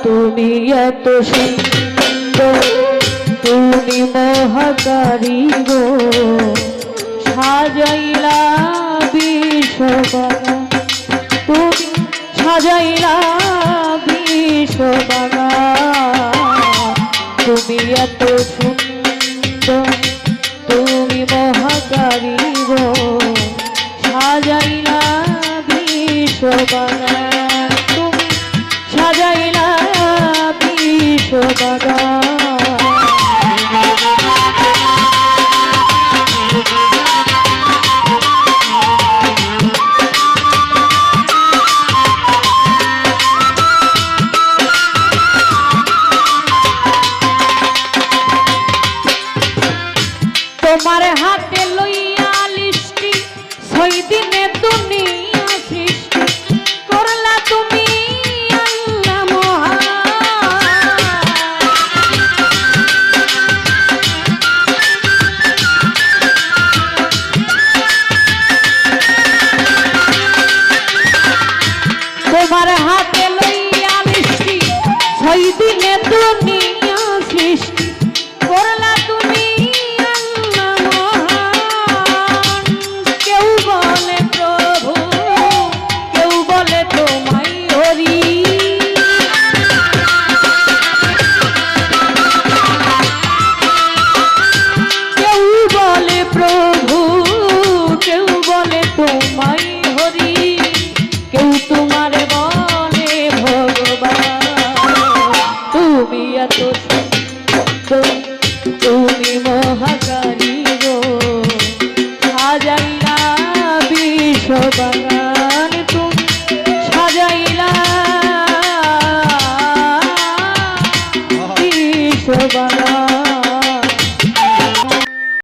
তুমি এত সুন্দর, তুমি মহাকারী গো, সাজাইলা বিশ্ববাগান, তুমি সাজাইলা বিশ্ববাগান। তুমি এত সুন্দর, তুমি মহাকারী গো, সাজাইলা বিশ্ববাগান, তুমি সাজাইলা বিশ্ববাগান। তোমার হাতে লইয়া লিষ্টি, 6 দিনে দুনিয়া সৃষ্টি করলা তুমি আল্লাহ মহান। তোমার হাতে লইয়া লিষ্টি, 6 দিনে দুনিয়া সৃষ্টি করলা তুমি তুমি মহাকারী গো, সাজাইলা বিশ্ববাগান, তুমি সাজাইলা বিশ্ববাগান।